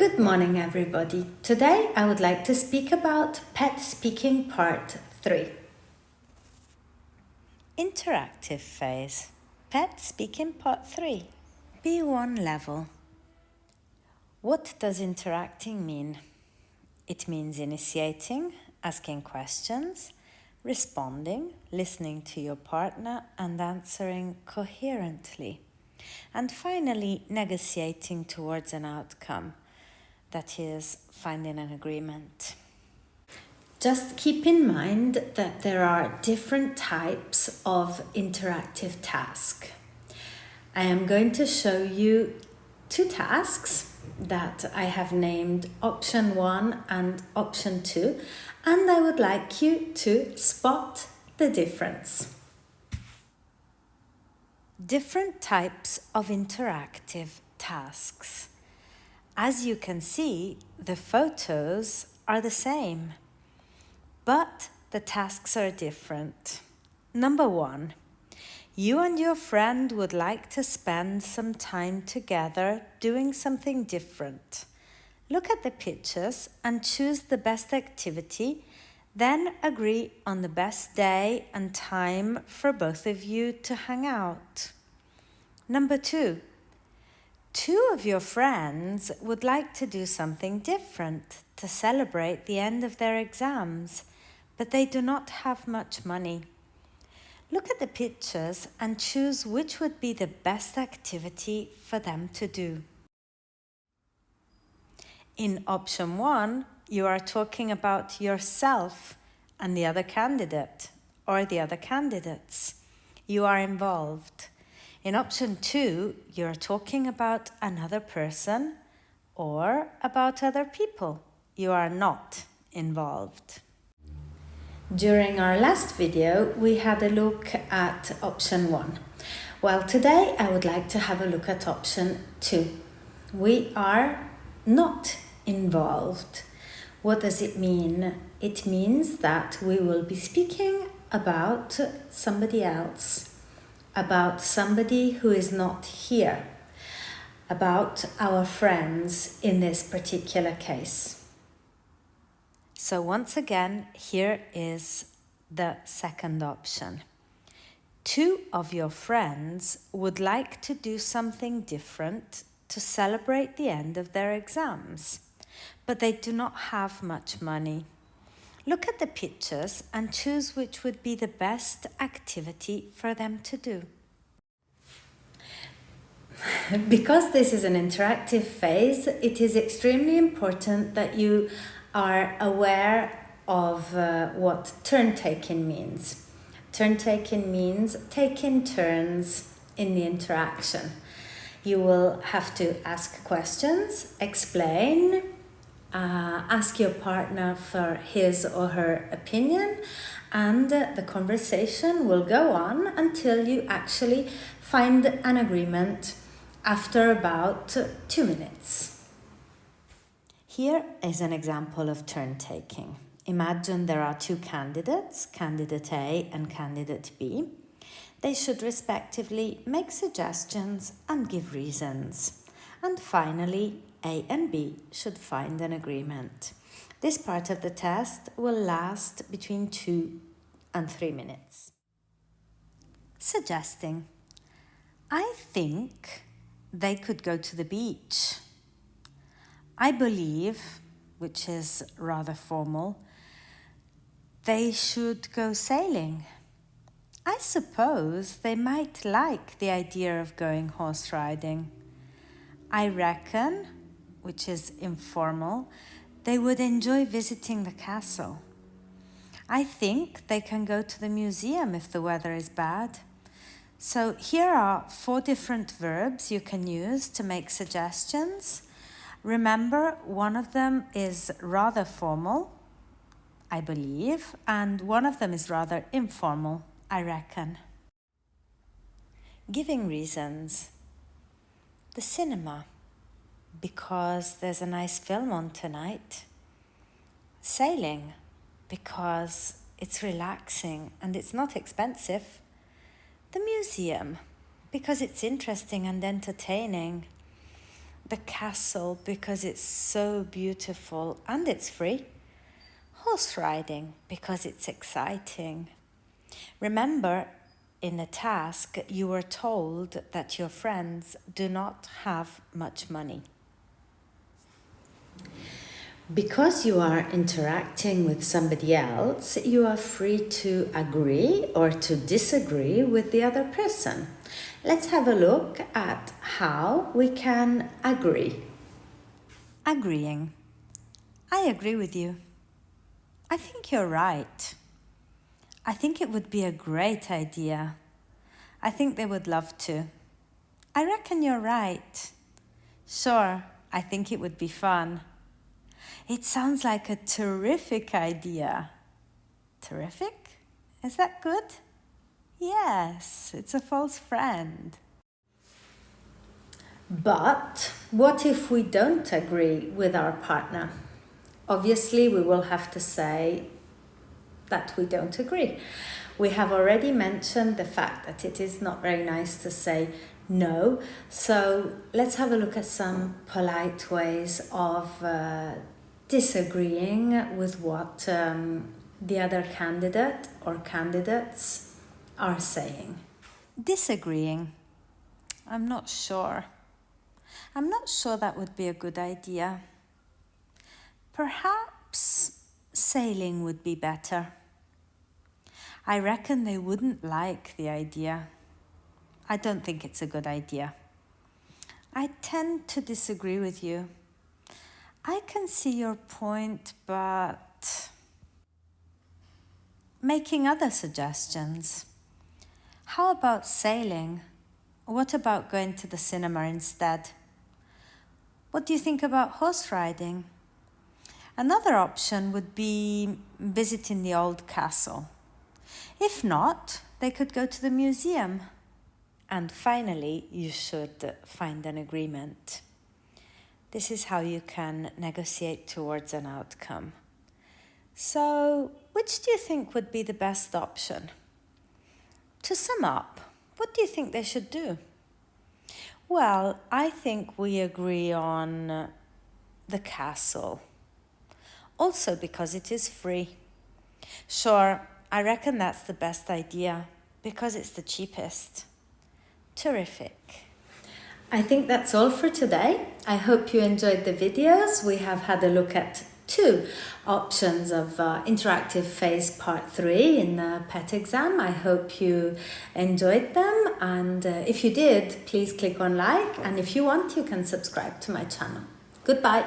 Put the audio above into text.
Good morning, everybody. Today I would like to speak about pet speaking part 3. Interactive phase. Pet speaking part 3. B1 level. What does interacting mean? It means initiating, asking questions, responding, listening to your partner and answering coherently. And finally, negotiating towards an outcome. That is, finding an agreement. Just keep in mind that there are different types of interactive task. I am going to show you 2 tasks that I have named option 1 and option 2, and I would like you to spot the difference. Different types of interactive tasks. As you can see, the photos are the same, but the tasks are different. Number 1, you and your friend would like to spend some time together doing something different. Look at the pictures and choose the best activity, then agree on the best day and time for both of you to hang out. Number 2, 2 of your friends would like to do something different to celebrate the end of their exams, but they do not have much money. Look at the pictures and choose which would be the best activity for them to do. In option 1, you are talking about yourself and the other candidate or the other candidates. You are involved. In option 2, you're talking about another person or about other people. You are not involved. During our last video, we had a look at option 1. Well, today I would like to have a look at option 2. We are not involved. What does it mean? It means that we will be speaking about somebody else. About somebody who is not here, about our friends in this particular case. So once again, here is the second option. 2 of your friends would like to do something different to celebrate the end of their exams, but they do not have much money. Look at the pictures and choose which would be the best activity for them to do. Because this is an interactive phase, it is extremely important that you are aware of what turn-taking means. Turn-taking means taking turns in the interaction. You will have to ask questions, explain, ask your partner for his or her opinion, and the conversation will go on until you actually find an agreement after about 2 minutes. Here is an example of turn-taking. Imagine there are 2 candidates, candidate A and candidate B. They should respectively make suggestions and give reasons. And finally, A and B should find an agreement. This part of the test will last between 2 and 3 minutes. Suggesting. I think they could go to the beach. I believe, which is rather formal, they should go sailing. I suppose they might like the idea of going horse riding. I reckon, which is informal, they would enjoy visiting the castle. I think they can go to the museum if the weather is bad. So here are 4 different verbs you can use to make suggestions. Remember, one of them is rather formal, I believe, and one of them is rather informal, I reckon. Giving reasons. The cinema, because there's a nice film on tonight. Sailing, because it's relaxing and it's not expensive. The museum, because it's interesting and entertaining. the castle because it's so beautiful and it's free. Horse riding because it's exciting. Remember, in the task, you were told that your friends do not have much money. Because you are interacting with somebody else, you are free to agree or to disagree with the other person. Let's have a look at how we can agree. Agreeing. I agree with you. I think you're right. I think it would be a great idea. I think they would love to. I reckon you're right. Sure, I think it would be fun. It sounds like a terrific idea. Terrific? Is that good? Yes, it's a false friend. But what if we don't agree with our partner? Obviously, we will have to say that we don't agree. We have already mentioned the fact that it is not very nice to say no. So let's have a look at some polite ways of disagreeing with what the other candidate or candidates are saying. Disagreeing. I'm not sure. I'm not sure that would be a good idea. Perhaps sailing would be better. I reckon they wouldn't like the idea. I don't think it's a good idea. I tend to disagree with you. I can see your point, but making other suggestions. How about sailing? What about going to the cinema instead? What do you think about horse riding? Another option would be visiting the old castle. If not, they could go to the museum. And finally, you should find an agreement. This is how you can negotiate towards an outcome. So, which do you think would be the best option? To sum up, what do you think they should do? Well, I think we agree on the castle. Also because it is free. Sure, I reckon that's the best idea because it's the cheapest. Terrific. I think that's all for today. I hope you enjoyed the videos. We have had a look at 2 options of interactive phase part 3 in the PET exam. I hope you enjoyed them, and if you did, please click on like, and if you want, you can subscribe to my channel. Goodbye.